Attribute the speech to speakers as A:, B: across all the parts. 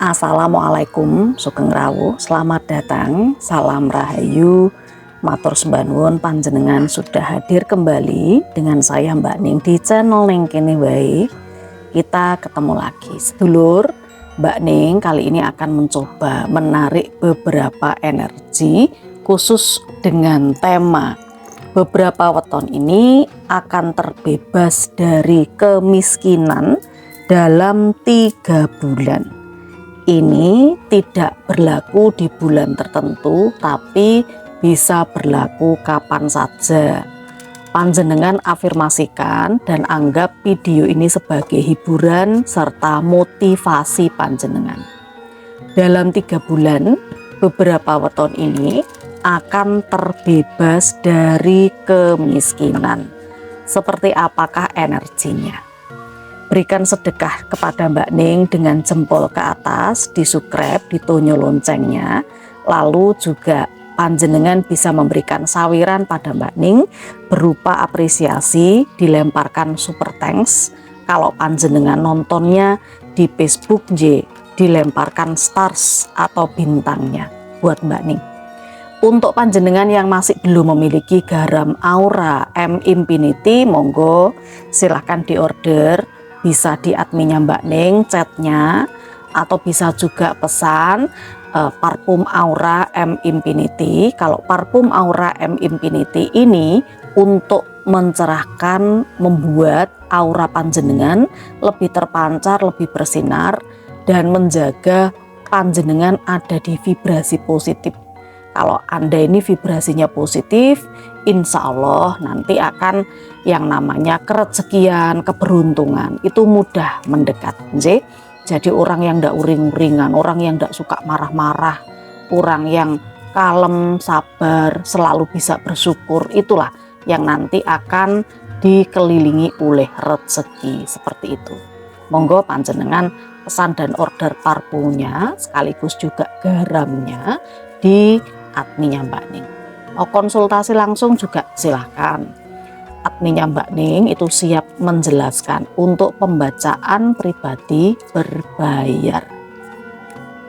A: Assalamualaikum Sugeng Rawuh, selamat datang, salam rahayu, matur sembah nuwun panjenengan sudah hadir kembali dengan saya Mbak Ning di channel Ning Kene Wae. Kita ketemu lagi sedulur. Mbak Ning kali ini akan mencoba menarik beberapa energi khusus dengan tema beberapa weton ini akan terbebas dari kemiskinan dalam 3 bulan. Ini tidak berlaku di bulan tertentu, tapi bisa berlaku kapan saja. Panjenengan afirmasikan dan anggap video ini sebagai hiburan serta motivasi panjenengan. Dalam 3 bulan, beberapa weton ini akan terbebas dari kemiskinan. Seperti apakah energinya? Berikan sedekah kepada Mbak Ning dengan jempol ke atas, di subscribe, ditonyo loncengnya. Lalu juga panjenengan bisa memberikan sawiran pada Mbak Ning berupa apresiasi, dilemparkan super thanks. Kalau panjenengan nontonnya di Facebook, dilemparkan stars atau bintangnya buat Mbak Ning. Untuk panjenengan yang masih belum memiliki garam aura M Infinity, monggo silahkan diorder. Bisa di adminnya Mbak Ning, chatnya, atau bisa juga pesan parfum aura M Infinity. Kalau parfum aura M Infinity ini untuk mencerahkan, membuat aura panjenengan lebih terpancar, lebih bersinar, dan menjaga panjenengan ada di vibrasi positif. Kalau Anda ini vibrasinya positif, insya Allah nanti akan yang namanya kerezekian, keberuntungan itu mudah mendekat. Jadi orang yang tidak uring-uringan, orang yang tidak suka marah-marah, orang yang kalem, sabar, selalu bisa bersyukur, itulah yang nanti akan dikelilingi oleh rezeki seperti itu. Monggo panjenengan pesan dan order parfumnya sekaligus juga garamnya di adminnya Mbak Ning. Mau konsultasi langsung juga silahkan. Adminnya Mbak Ning itu siap menjelaskan untuk pembacaan pribadi berbayar.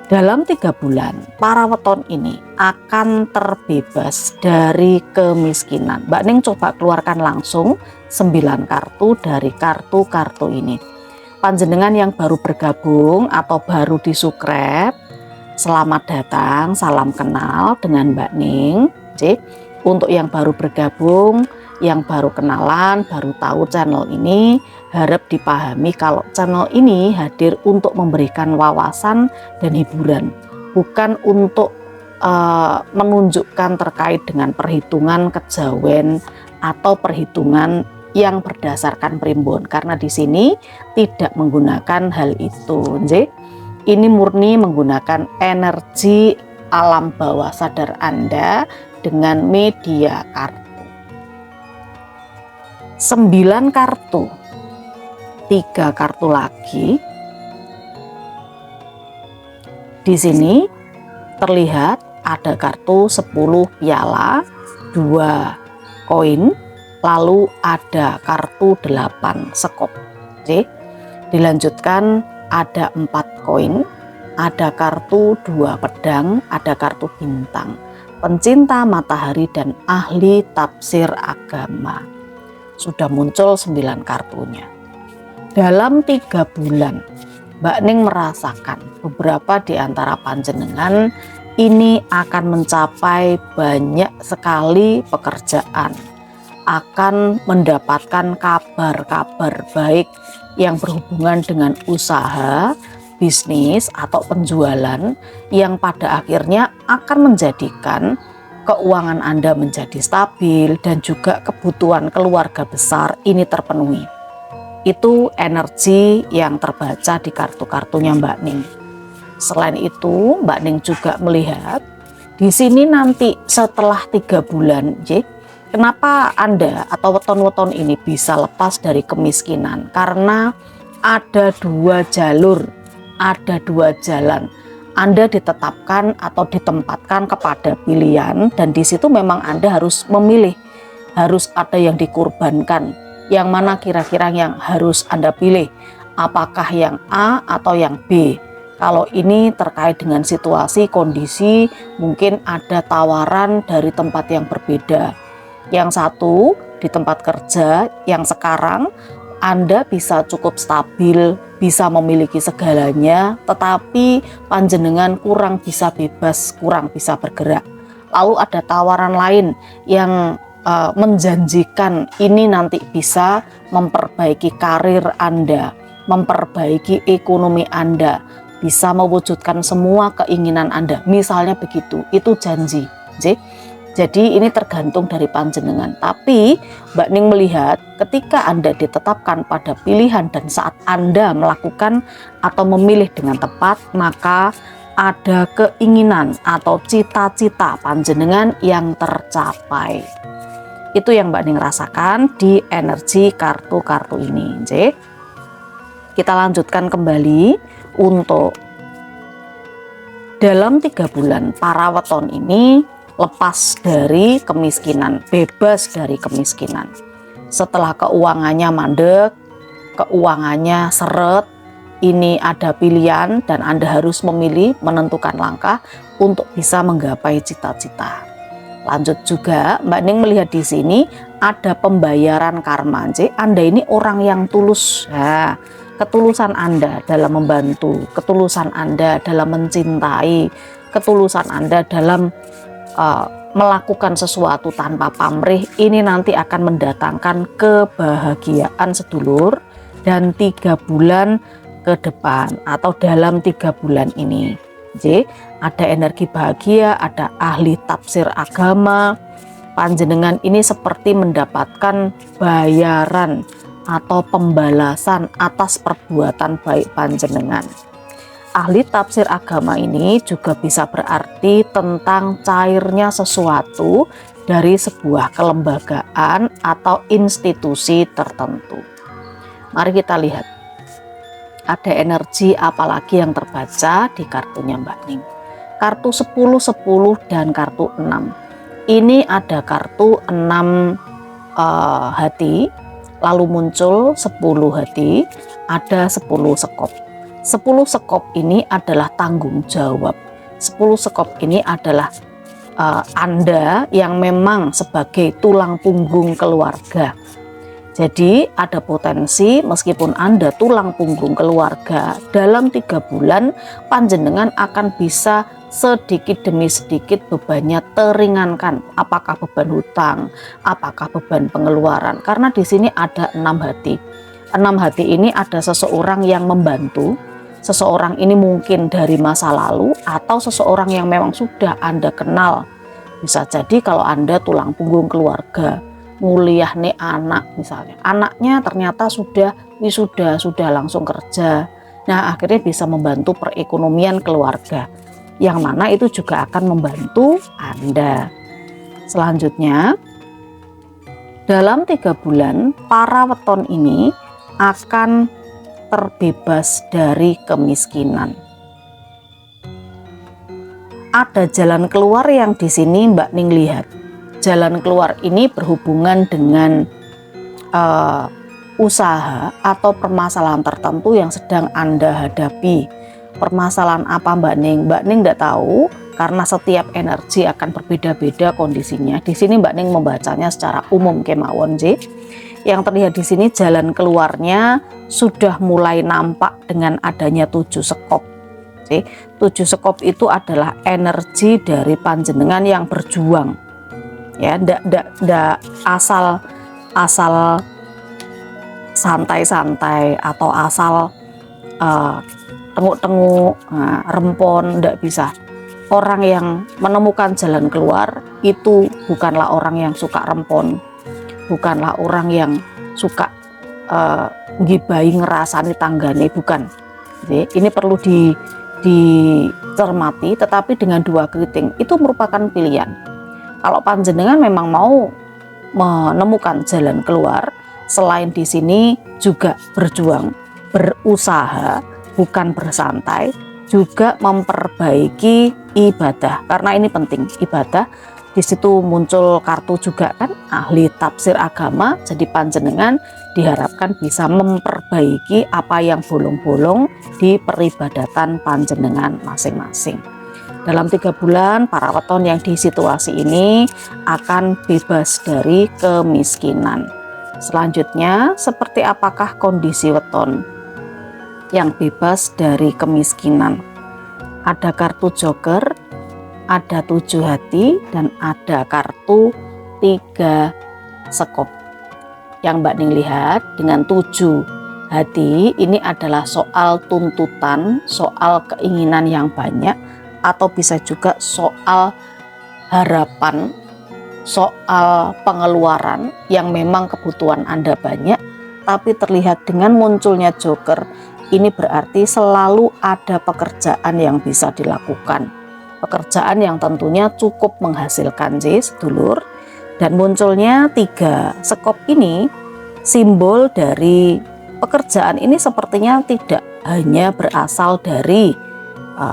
A: Dalam 3 bulan, para weton ini akan terbebas dari kemiskinan. Mbak Ning coba keluarkan langsung 9 kartu dari kartu-kartu ini. Panjenengan yang baru bergabung atau baru di subscribe, selamat datang, salam kenal dengan Mbak Ning. Untuk yang baru bergabung, yang baru kenalan, baru tahu channel ini, harap dipahami kalau channel ini hadir untuk memberikan wawasan dan hiburan, bukan untuk menunjukkan terkait dengan perhitungan kejawen atau perhitungan yang berdasarkan primbon, karena di sini tidak menggunakan hal itu. Ini murni menggunakan energi alam bawah sadar Anda dengan media kartu. 9 kartu, 3 kartu lagi. Di sini terlihat ada kartu 10 piala, 2 koin, lalu ada kartu 8 sekop. Dilanjutkan ada 4 koin, ada kartu 2 pedang, ada kartu bintang, pencinta matahari dan ahli tafsir agama. Sudah muncul 9 kartunya. Dalam 3 bulan, Mbak Ning merasakan beberapa di antara panjenengan ini akan mencapai banyak sekali pekerjaan, akan mendapatkan kabar-kabar baik yang berhubungan dengan usaha, bisnis atau penjualan yang pada akhirnya akan menjadikan keuangan Anda menjadi stabil dan juga kebutuhan keluarga besar ini terpenuhi. Itu energi yang terbaca di kartu-kartunya Mbak Ning. Selain itu, Mbak Ning juga melihat di sini nanti setelah 3 bulan, kenapa Anda atau weton-weton ini bisa lepas dari kemiskinan? Karena ada 2 jalur, ada 2 jalan. Anda ditetapkan atau ditempatkan kepada pilihan, dan di situ memang Anda harus memilih, harus ada yang dikorbankan. Yang mana kira-kira yang harus Anda pilih? Apakah yang A atau yang B? Kalau ini terkait dengan situasi, kondisi, mungkin ada tawaran dari tempat yang berbeda. Yang satu di tempat kerja yang sekarang Anda bisa cukup stabil, bisa memiliki segalanya, tetapi panjenengan kurang bisa bebas, kurang bisa bergerak. Lalu ada tawaran lain yang menjanjikan ini nanti bisa memperbaiki karir Anda, memperbaiki ekonomi Anda, bisa mewujudkan semua keinginan Anda, misalnya begitu. Itu janji. Jadi ini tergantung dari panjenengan. Tapi Mbak Ning melihat ketika Anda ditetapkan pada pilihan dan saat Anda melakukan atau memilih dengan tepat, maka ada keinginan atau cita-cita panjenengan yang tercapai. Itu yang Mbak Ning rasakan di energi kartu-kartu ini. Kita lanjutkan kembali untuk dalam 3 bulan para weton ini lepas dari kemiskinan, bebas dari kemiskinan. Setelah keuangannya mandek, keuangannya seret, ini ada pilihan dan Anda harus memilih, menentukan langkah untuk bisa menggapai cita-cita. Lanjut juga, Mbak Ning melihat di sini ada pembayaran karma. Anda ini orang yang tulus. Nah, ketulusan Anda dalam membantu, ketulusan Anda dalam mencintai, ketulusan Anda dalam melakukan sesuatu tanpa pamrih, ini nanti akan mendatangkan kebahagiaan sedulur dan 3 bulan ke depan atau dalam 3 bulan ini. Ada energi bahagia, ada ahli tafsir agama. Panjenengan ini seperti mendapatkan bayaran atau pembalasan atas perbuatan baik panjenengan. Ahli tafsir agama ini juga bisa berarti tentang cairnya sesuatu dari sebuah kelembagaan atau institusi tertentu. Mari kita lihat. Ada energi apalagi yang terbaca di kartunya Mbak Ning. Kartu 10, 10 dan kartu 6. Ini ada kartu 6 hati, lalu muncul 10 hati, ada 10 sekop. 10 sekop ini adalah tanggung jawab. 10 sekop ini adalah Anda yang memang sebagai tulang punggung keluarga. Jadi ada potensi meskipun Anda tulang punggung keluarga, dalam 3 bulan panjenengan akan bisa sedikit demi sedikit bebannya teringankan. Apakah beban hutang, apakah beban pengeluaran. Karena di sini ada 6 hati. 6 hati ini ada seseorang yang membantu. Seseorang ini mungkin dari masa lalu atau seseorang yang memang sudah Anda kenal. Bisa jadi kalau Anda tulang punggung keluarga, nguliah nih anak misalnya, anaknya ternyata sudah wisuda, sudah langsung kerja. Nah, akhirnya bisa membantu perekonomian keluarga, yang mana itu juga akan membantu Anda. Selanjutnya, dalam 3 bulan para weton ini akan terbebas dari kemiskinan. Ada jalan keluar yang di sini Mbak Ning lihat. Jalan keluar ini berhubungan dengan usaha atau permasalahan tertentu yang sedang Anda hadapi. Permasalahan apa Mbak Ning? Mbak Ning tidak tahu karena setiap energi akan berbeda-beda kondisinya. Di sini Mbak Ning membacanya secara umum kemawon. Yang terlihat di sini jalan keluarnya sudah mulai nampak dengan adanya 7 sekop. 7 sekop itu adalah energi dari panjenengan yang berjuang. Ya, ndak asal santai-santai atau asal tenguk-tenguk, rempon, ndak bisa. Orang yang menemukan jalan keluar itu bukanlah orang yang suka rempon, bukanlah orang yang suka ngibahi ngerasani tanggane, bukan. Ini perlu dicermati, tetapi dengan 2 keriting itu merupakan pilihan. Kalau panjenengan memang mau menemukan jalan keluar, selain di sini juga berjuang, berusaha, bukan bersantai, juga memperbaiki ibadah. Karena ini penting, ibadah di situ muncul kartu juga kan ahli tafsir agama, jadi panjenengan diharapkan bisa memperbaiki apa yang bolong-bolong di peribadatan panjenengan masing-masing. Dalam 3 bulan para weton yang di situasi ini akan bebas dari kemiskinan. Selanjutnya, seperti apakah kondisi weton yang bebas dari kemiskinan? Ada kartu joker, ada 7 hati, dan ada kartu 3 sekop. Yang Mbak Ning lihat dengan 7 hati ini adalah soal tuntutan, soal keinginan yang banyak, atau bisa juga soal harapan, soal pengeluaran yang memang kebutuhan Anda banyak, tapi terlihat dengan munculnya joker, ini berarti selalu ada pekerjaan yang bisa dilakukan. Pekerjaan yang tentunya cukup menghasilkan sedulur. Dan munculnya 3 sekop ini simbol dari pekerjaan ini sepertinya tidak hanya berasal dari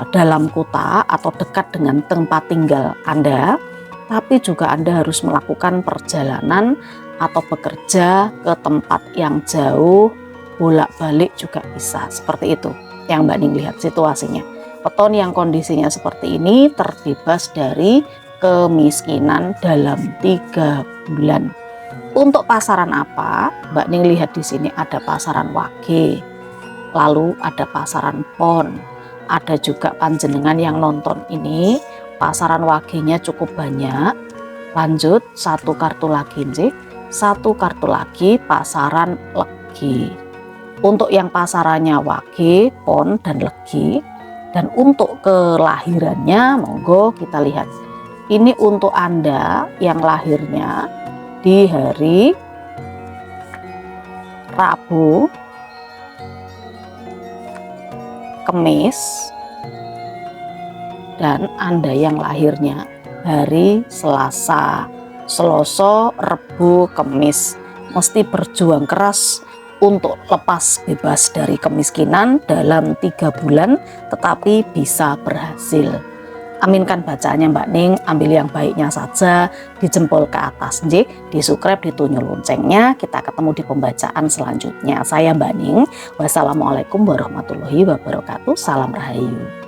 A: dalam kota atau dekat dengan tempat tinggal Anda, tapi juga Anda harus melakukan perjalanan atau bekerja ke tempat yang jauh, bolak-balik juga bisa, seperti itu yang Mbak Ning lihat situasinya. Weton yang kondisinya seperti ini terbebas dari kemiskinan dalam 3 bulan. Untuk pasaran apa? Mbak Ning lihat di sini ada pasaran wage, lalu ada pasaran pon, ada juga panjenengan yang nonton ini pasaran wagenya cukup banyak. Lanjut 1 kartu lagi, 1 kartu lagi pasaran legi. Untuk yang pasarannya wage, pon, dan legi. Dan untuk kelahirannya, monggo kita lihat. Ini untuk Anda yang lahirnya di hari Rabu, Kamis, dan Anda yang lahirnya hari Selasa, Selasa, Rebu, Kamis. Mesti berjuang keras untuk lepas bebas dari kemiskinan dalam 3 bulan, tetapi bisa berhasil. Aminkan bacaannya Mbak Ning, ambil yang baiknya saja, di jempol ke atas, di subscribe, ditunyul loncengnya. Kita ketemu di pembacaan selanjutnya. Saya Mbak Ning, wassalamualaikum warahmatullahi wabarakatuh, salam rahayu.